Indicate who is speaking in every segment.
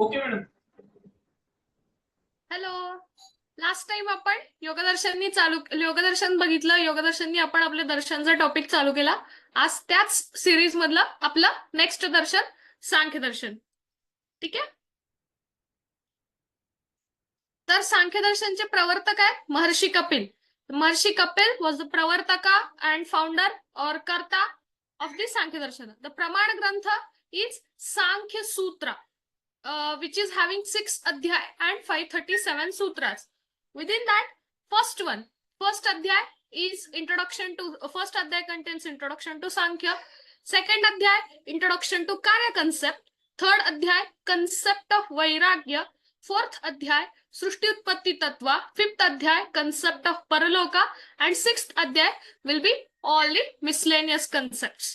Speaker 1: Okay madam.
Speaker 2: Hello. Last time आपण योगदर्शन बघितलं. योगदर्शननी आपण आपल्या दर्शनचा टॉपिक चालू केला. आज त्याच सिरीज मधलं आपलं नेक्स्ट दर्शन सांख्य दर्शन. ठीक आहे. तर सांख्य दर्शनचे प्रवर्तक आहे महर्षी कपिल. महर्षी कपिल वॉज द प्रवर्तका अँड फाउंडर और कर्ता ऑफ द सांख्य दर्शन. द प्रमाण ग्रंथ इज सांख्य सूत्र, which is having 6 adhyay and 537 sutras. Within that, first adhyay is introduction to first adhyay contains introduction to Sankhya. Second adhyay introduction to Karya concept. Third adhyay concept of Vairagya. Fourth adhyay Srushti Utpatti Tattva. Fifth adhyay concept of Paraloka. And sixth adhyay will be all the miscellaneous concepts.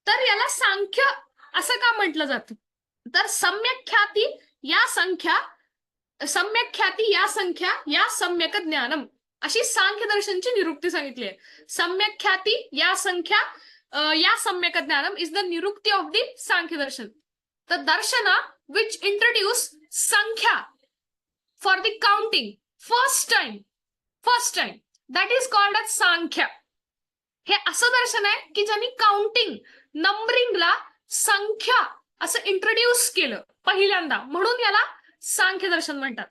Speaker 2: तर याला सांख्य असं का म्हटलं जातं? तर सम्यक ख्याती या सम्यक ज्ञानम अशी सांख्य दर्शनची निरुक्ती सांगितली आहे. सम्यक ख्याती या सम्यक ज्ञानम इज द निरुक्ती ऑफ द सांख्य दर्शन. द दर्शन विच इंट्रोड्यूस संख्या for the counting first time that is called as Sankhya. हे असं दर्शन आहे की ज्यांनी काउंटिंग नंबरिंगला संख्या असं इंट्रोड्यूस केलं पहिल्यांदा, म्हणून याला सांख्य दर्शन म्हणतात.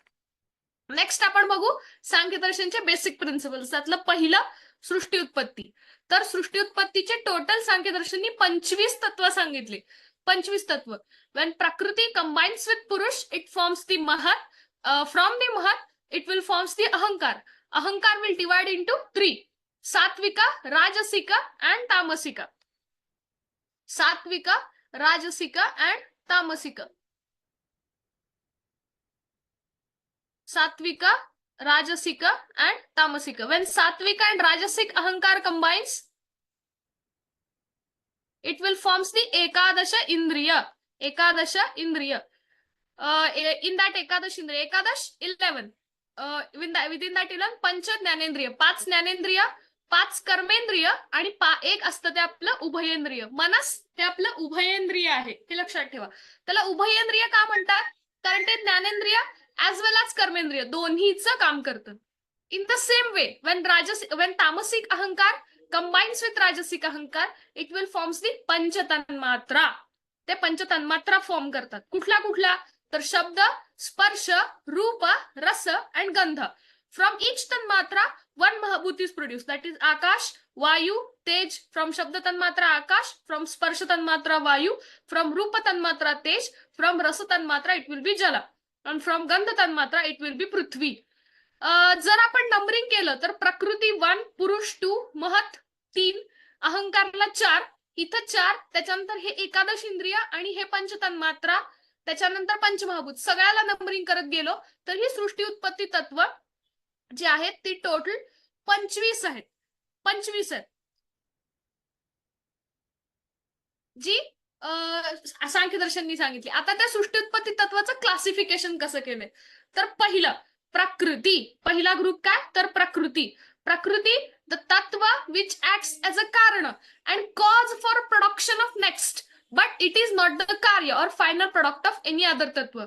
Speaker 2: नेक्स्ट आपण बघू सांख्य दर्शनचे बेसिक प्रिन्सिपल्स. त्यातलं पहिलं सृष्टी उत्पत्ती. तर सृष्टी उत्पत्तीचे टोटल सांख्य दर्शननी 25 तत्व सांगितले. 25 तत्व. वेन प्रकृती कंबाइन्स विथ पुरुष इट फॉर्म्स द महत. फ्रॉम द महत इट विल फॉर्म्स द अहंकार. अहंकार विल डिवाइड इंटू 3: सात्विका, राजसिका अँड तामसिका. सात्विका, राजसिका and तामसिका. Satvika, Rajasika and Tamasika. When Satvika and Rajasic Ahankar combines, it will forms the Ekadasha Indriya. Ekadasha Indriya. In that Ekadash Indriya, Ekadash 11. Within that 11 Pancha Jnanendriya. 5 Jnanendriya, 5 कर्मेंद्रिय आणि एक असतं ते आपलं उभयेंद्रिय. मनस हे आपलं उभयेंद्रिय आहे, हे लक्षात ठेवा. त्याला उभयेंद्रिय का म्हणतात? कारण ते ज्ञानेंद्रिय ॲज वेल ॲज कर्मेंद्रिय दोन्हीचं काम करतं. In the same way when तामसिक अहंकार combines with राजसिक अहंकार it will forms the पंचतन्मात्रा. ते पंचतन्मात्रा फॉर्म करतात. कुठला? तर शब्द, स्पर्श, रूप, रस and गंध. From each tanmatra, one mahabhut is produced. That is Akash, Vayu, Tej. From Shabda tanmatra Akash, from Sparsha tanmatra Vayu, from Rupa tanmatra Tej, from Rasa tanmatra it will be Jala, and from Gandha tanmatra it will be Prithvi. जर आपण numbering केलं तर प्रकृती 1, पुरुष 2, महत 3, अहंकारला 4, इथं 4, त्याच्यानंतर हे एकादश इंद्रिय आणि हे पंचतन्मात्रा, त्याच्यानंतर पंचमहाभूत. सगळ्याला नंबरिंग करत गेलो तर ही सृष्टी उत्पत्ती तत्व जे आहेत ती टोटल 25 आहेत. 25 आहेत जी सांख्य दर्शननी सांगितली. आता त्या सृष्टी उत्पत्ती तत्वाचं क्लासिफिकेशन कसं केलंय? तर पहिलं प्रकृती. पहिला ग्रुप काय? तर प्रकृती. द तत्व विच ऍक्ट्स एज अ कारण and cause for production of next, but it is not the कार्य or final product of any other तत्व.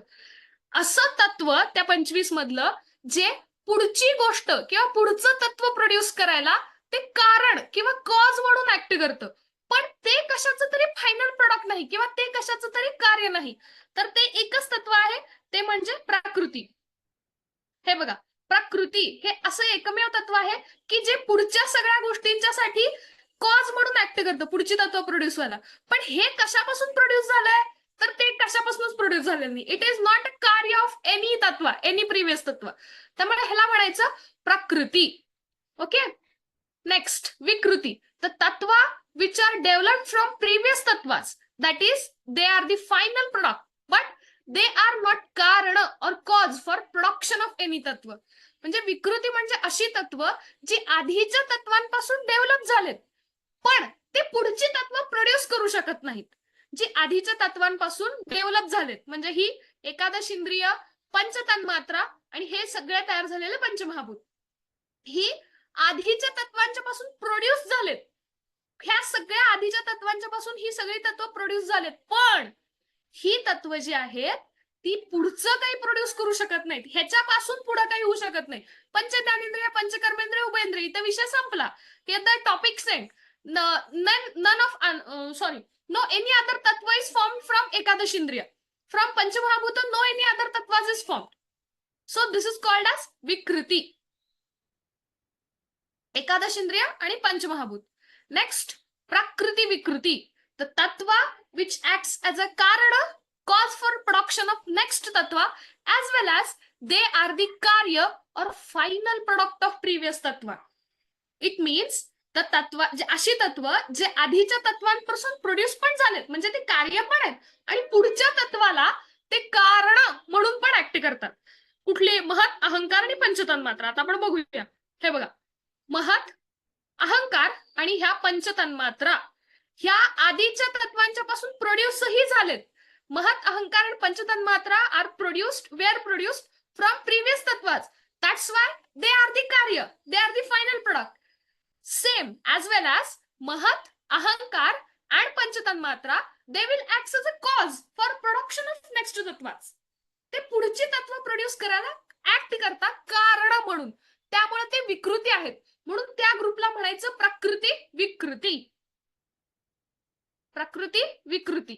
Speaker 2: असं तत्व त्या 25 मधलं जे पुढची गोष्ट किंवा पुढचं तत्व प्रोड्यूस करायला ते कारण किंवा कॉज म्हणून ऍक्ट करतं, पण ते कशाचं तरी फायनल प्रोडक्ट नाही किंवा ते कशाचं तरी कार्य नाही. तर ते एकच तत्व आहे, ते म्हणजे प्रकृती. हे बघा, प्रकृती हे असं एकमेव तत्व आहे की जे पुढच्या सगळ्या गोष्टींच्यासाठी कॉज म्हणून ऍक्ट करतं, पुढची तत्व प्रोड्यूस व्हायला. पण हे कशापासून प्रोड्यूस झालंय? तर ते कशापासूनच प्रोड्यूस झालेलं नाही. इट इज नॉट अ कार्य ऑफ एनी तत्व, एनी प्रिव्हियस तत्व. त्यामुळे ह्याला म्हणायचं प्रकृती. ओके. नेक्स्ट विकृती. द तत्व which are developed from previous तत्वास, that is they are the final product, but they are not कारण or cause for production of any तत्व. म्हणजे विकृती म्हणजे अशी तत्व जी आधीच्या तत्वांपासून डेव्हलप झालेत, पण ते पुढची तत्व प्रोड्यूस करू शकत नाहीत. जी आधीच्या तत्वांपासून डेव्हलप झालेत, म्हणजे ही एकादश इंद्रिय, पंचतन्मात्रा आणि हे सगळे तयार झालेले पंचमहाभूत, ही आधीच्या तत्वांच्या पासून प्रोड्यूस झालेत. ह्या सगळ्या आधीच्या तत्वांच्या पासून ही सगळी तत्व प्रोड्यूस झालेत, पण ही तत्व जी आहेत ती पुढचं काही प्रोड्यूस करू शकत नाहीत, ह्याच्यापासून पुढे काही होऊ शकत नाही. पंचज्ञानेंद्रिय, पंचकर्मेंद्रिय, उपेंद्रिय, इथं विषय संपला. The topic send none of sorry no any other तत्व इज फॉर्म फ्रॉम एकादश इंद्रिय. फ्रॉम पंचमहाभूत नो एनी अदर तत्व is form. So this is called as विकृती. एकादश इंद्रिय आणि पंचमहाभूत. नेक्स्ट प्रकृती विकृती. द तत्व which acts as a karana, cause for production of next tattva, as well as they are the karya or final product of previous tattva. It means the तत्व, अशी तत्व जे आधीच्या तत्वांपासून प्रोड्यूस पण झालेत, म्हणजे ते कार्य पण आहेत आणि पुढच्या तत्वाला ते कारण म्हणून पण ऍक्ट करतात. कुठले? महत, अहंकार आणि पंचतन्मात्रा. आता आपण बघूया. हे बघा, महत, अहंकार आणि ह्या पंचतन्मात्रा ह्या आधीच्या तत्वांच्या पासून प्रोड्यूसही झालेत. महत, अहंकार आणि पंचतन्मात्रा आर प्रोड्यूस्ड फ्रॉम प्रिव्हियस तत्वाज. That's why they are the कार्य, they are the final product. Same as well as महत, अहंकार and पंचतन्मात्रा, they will act as a cause for production of next Tatvaj. ते पुढची तत्व प्रोड्यूस करायला ऍक्ट करतात कारण म्हणून. त्यामुळे ते विकृती आहेत. म्हणून त्या ग्रुपला म्हणायचं प्रकृती विकृती. प्रकृती विकृती,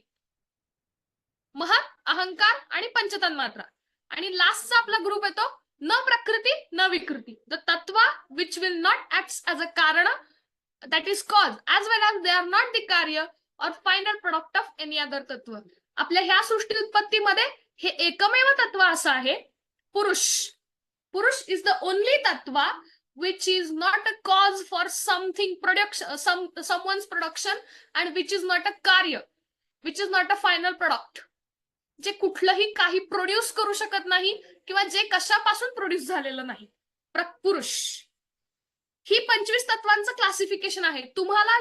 Speaker 2: महत, अहंकार आणि पंचतन्मात्रा. आणि लास्टचा आपला ग्रुप येतो न प्रकृती न विकृती. द तत्व which will not act as a कारण, that is cause, as well as they are not the कार्य or final product of any other तत्व. आपल्या ह्या सृष्टी उत्पत्तीमध्ये हे एकमेव तत्व असं आहे, पुरुष. पुरुष इज द ओनली तत्व which is not a cause for something production, someone's production, and which is not a karya, which is not a final product. जे कुठलंही काही प्रोड्यूस करू शकत नाही किंवा जे कशापासून प्रोड्यूस झालेलं नाही. पुरुष. ही 25 तत्वांचं क्लासिफिकेशन आहे. तुम्हाला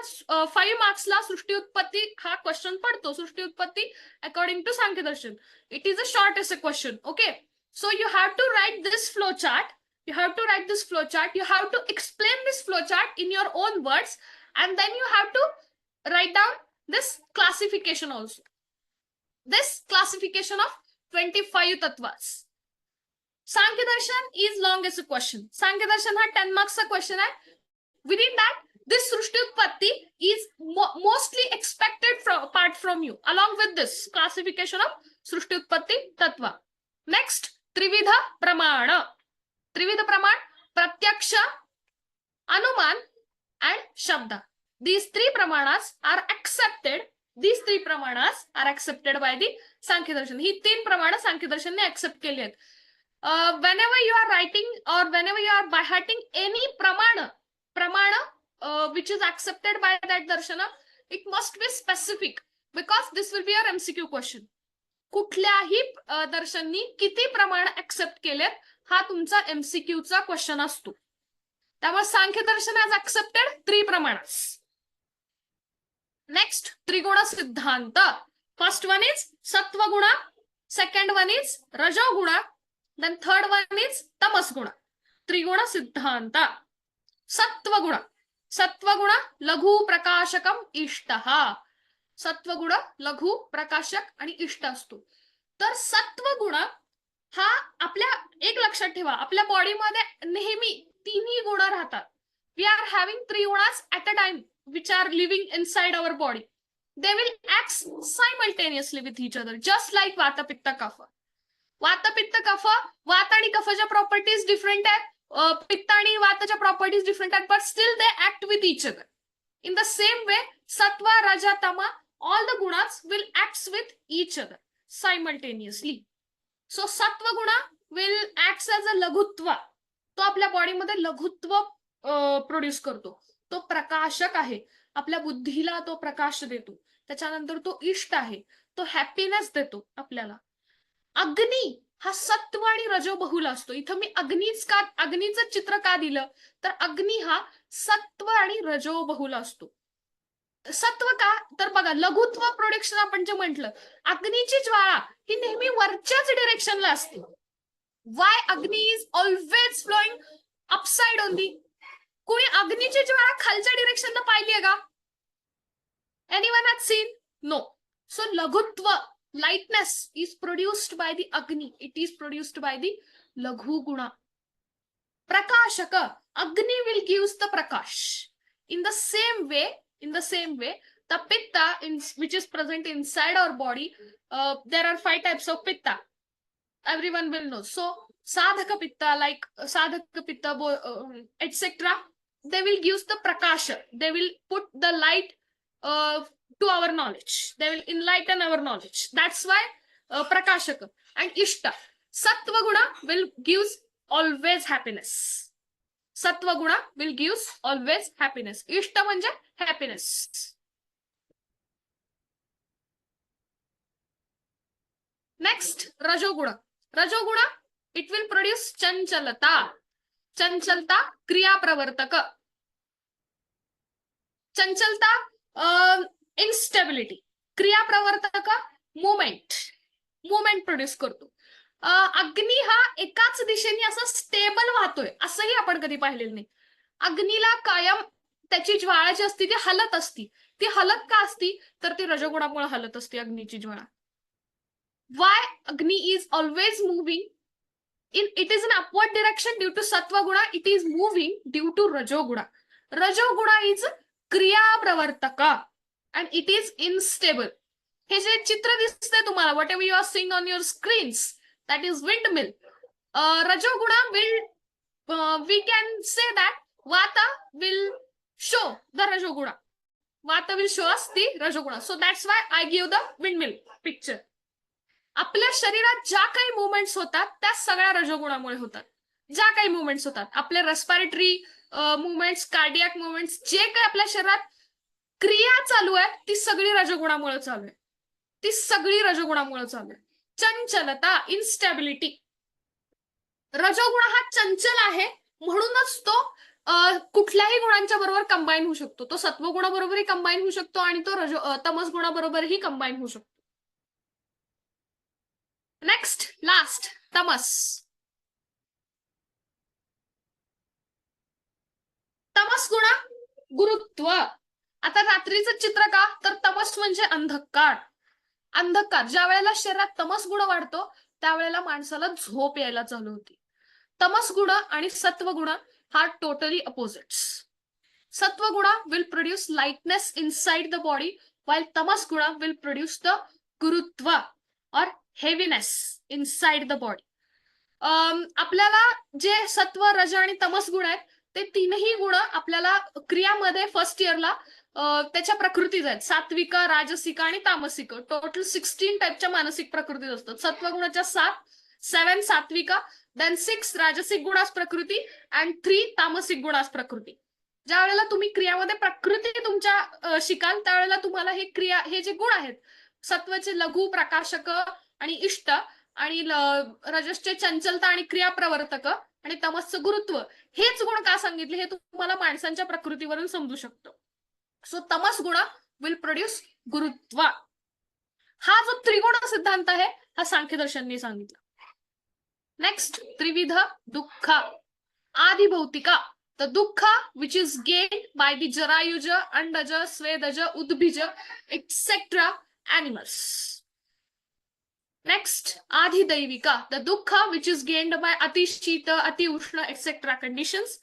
Speaker 2: 5 मार्क्सला सृष्टी उत्पत्ती हा क्वेश्चन पडतो. सृष्टी उत्पत्ती अकॉर्डिंग टू सांख्य दर्शन. It is a short essay question. Okay, so you have to write this flow chart. You have to write this flow chart. You have to explain this flow chart in your own words, and then you have to write down this classification also. This classification of 25 tattvas. Sankhya Darshan is long as a question. Sankhya Darshan ha 10 marks का question है. Within that, this Srushti Utpatti is mostly expected apart from you, along with this classification of Srushti Utpatti tattva. Next, Trividha Pramana. त्रिविध प्रमाण, प्रत्यक्ष, अनुमान and शब्द. These 3 pramanas are accepted. These 3 pramanas are accepted by the सांख्य दर्शन. ही 3 प्रमाण सांख्य दर्शनने accept केली आहेत. Whenever you are writing or whenever you are by hearting any praman which is accepted by that darshana, it must be specific because this will be your MCQ question. कुठल्याही दर्शननी किती प्रमाण accept केलेत हा तुमचा एमसीक्यूचा question असतो. त्यामुळे सांख्य दर्शन has accepted 3 प्रमाणास. Next, त्रिगुण सिद्धांत. फर्स्ट वन इज सत्वगुण, सेकंड वन इज रजोगुण, देन थर्ड वन इज तमसगुण. त्रिगुण सिद्धांत. सत्वगुण. सत्वगुण लघु प्रकाशकम इष्टः. सत्वगुण लघु प्रकाशक आणि इष्ट असतो. तर सत्वगुण हा आपल्या, एक लक्षात ठेवा, आपल्या बॉडीमध्ये नेहमी 3 गुण राहतात. वी आर हॅव्हिंग 3 गुणास at a time which are living inside our body. They will act simultaneously with each other, just like वात, पित्त, कफ. वात, पित्त, कफ, वात आणि कफच्या प्रॉपर्टीज डिफरंट आहेत. पित्त आणि वाताच्या प्रॉपर्टीज डिफरंट आहेत, but still they act with each other. In the same way सत्व, रज, तम, all the gunas will act with each other simultaneously. So sattva guna will act as a लघुत्व. तो आपल्या बॉडीमध्ये लघुत्व प्रोड्यूस करतो. तो प्रकाशक आहे, आपल्या बुद्धीला तो प्रकाश देतो. त्याच्यानंतर तो इष्ट आहे, तो हॅपीनेस देतो आपल्याला. अग्नी हा सत्व आणि रजो बहुल असतो. इथं मी अग्नीचं चित्र का दिलं तर अग्नी हा सत्व आणि रजो बहुल असतो. सत्व का तर बघा, लघुत्व प्रोडक्शन आपण जे म्हटलं, अग्नीची ज्वाळा ही नेहमी वरच्याच डिरेक्शनला असते. वाय अग्नी is always flowing upside only. कोणी अग्नीची ज्वाळा खालच्या डिरेक्शनला पाहिली आहे का? Anyone has seen? No. So लघुत्व lightness is produced by the Agni. It is produced by the Laghu Guna. Prakashaka, Agni will give the Prakash. In the same way, the Pitta, which is present inside our body, there are 5 types of Pitta. Everyone will know. So, Sadhaka Pitta, like Sadhaka Pitta, etc., they will give the Prakasha. They will put the light to our knowledge. They will enlighten our knowledge. That's why Prakashaka. And Ishta, Sattva Guna will give always happiness. Sattva Guna will give always happiness. Ishta म्हणजे happiness. Next, Rajoguna. Rajoguna, it will produce Chanchalata. Chanchalta, Kriya Pravartaka. Chanchalta, instability. Kriya Pravartaka, movement produce करतो. अग्नी हा एकाच दिशेने असा stable वाहतोय असंही आपण कधी पाहिलेलं नाही. अग्नीला कायम त्याची ज्वाळा जी असती ती हलत असती. ती हलत का असती तर ती रजोगुणामुळे हलत असते अग्नीची ज्वाळा. Why Agni is always moving? It is in upward direction due to Sattva Guna. It is moving due to Rajoguna. Rajoguna is Kriya Pravartaka and it is unstable. हे जे चित्र दिसतंय तुम्हाला, whatever you are seeing on your screens, that is windmill. Rajoguna will, we can say that Vata will show the Rajoguna. Vata will show us the Rajoguna. So that's why I give the windmill picture. आपल्या शरीरात ज्या काही movements होतात त्या सगळ्या रजोगुणामुळे होतात. ज्या काही मुवमेंट्स होतात, आपले रेस्पिरेटरी मुवमेंट्स, कार्डियाक मुवमेंट्स, जे काही आपल्या शरीरात क्रिया चालू आहे ती सगळी रजोगुणामुळे चालू आहे. ती सगळी रजोगुणामुळे चालू आहे. चंचलता, इन्स्टॅबिलिटी. रजोगुण हा चंचल आहे म्हणूनच तो कुठल्याही गुणांच्या बरोबर कंबाईन होऊ शकतो. तो सत्वगुणाबरोबरही कंबाईन होऊ शकतो आणि तो तमस गुणाबरोबरही कंबाईन होऊ शकतो. नेक्स्ट, लास्ट, तमस. तमस गुणा, गुरुत्व. आता रात्रीचं चित्र का तर तमस म्हणजे अंधकार. अंधकार ज्या वेळेला शरीरात तमस गुण वाढतो त्यावेळेला माणसाला झोप यायला चालू होती. तमस गुण आणि सत्व गुण हा टोटली अपोजिट्स. सत्व गुण will produce lightness inside the body while tamas guna will produce the gurutva or heaviness inside the body. आपल्याला जे सत्व, रज आणि तमस गुण आहेत ते तीनही गुण आपल्याला क्रियामध्ये फर्स्ट इयरला त्याच्या प्रकृतीत आहेत. सात्विक, राजसिक आणि तामसिक. टोटल 16 टाईपच्या मानसिक प्रकृती असतात. सत्वगुणाच्या 7 सात्विका, देन 6 राजसिक गुणास प्रकृती अँड 3 तामसिक गुणास प्रकृती. ज्या वेळेला तुम्ही क्रियामध्ये प्रकृती तुमच्या शिकाल त्यावेळेला तुम्हाला हे जे गुण आहेत, सत्वाचे लघु, प्रकाशक आणि इष्ट, आणि रजसचे चंचलता आणि क्रिया प्रवर्तक, आणि तमसचं गुरुत्व, हेच गुण का सांगितले हे तुम्हाला माणसांच्या प्रकृतीवरून समजू शकतो. सो तमस गुण विल प्रोड्यूस गुरुत्व. हा जो त्रिगुण सिद्धांत आहे हा सांख्यदर्शनने सांगितला. नेक्स्ट, त्रिविध दुःख. आदिभौतिका, the dukha which is gained by the jarayuja, andaja, swedaja, udbija, etc. animals. Next, adhidaivika, the dukha which is gained by ati shita, ati ushna, etc. conditions.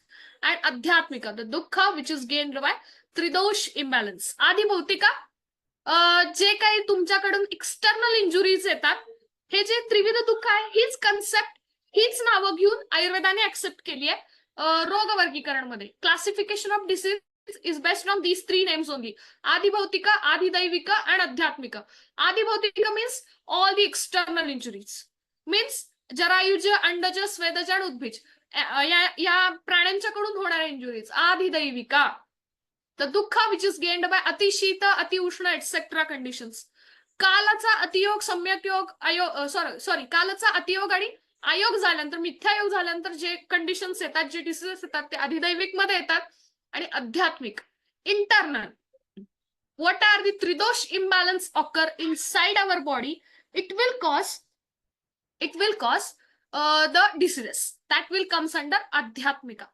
Speaker 2: And adhyatmika, the dukha which is gained by tridosh imbalance. आदिभौतिका, जे काही तुमच्याकडून external injuries येतात, हे जे त्रिविध दुःख आहे हीच कन्सेप्ट, हीच नावं घेऊन आयुर्वेदाने ऍक्सेप्ट केली आहे. रोग वर्गीकरण मध्ये classification of disease is based on these 3 names only. आदिभौतिका, आदिदैविका and adhyatmika. आदिभौतिका means all the external injuries, means जरायुज, अंडज, स्वेदज आणि उद्भिज या प्राण्यांच्याकडून होणाऱ्या इंजुरीज. आदिदैविका, द दुःख विच इज गेन्ड बाय अतिशीत, अतिउष्ण एक्सेट्रा कंडिशन्स. कालाचा अतियोग, सम्यक योग, कालाचा अतियोग आणि आयोग झाल्यानंतर, मिथ्यायोग झाल्यानंतर जे कंडिशन्स येतात, जे डिसीजेस येतात ते अधिदैविक मध्ये येतात. आणि आध्यात्मिक, इंटरनल, व्हॉट आर दी त्रिदोष imbalance occur inside our body, it will cause the diseases that will comes under आध्यात्मिका.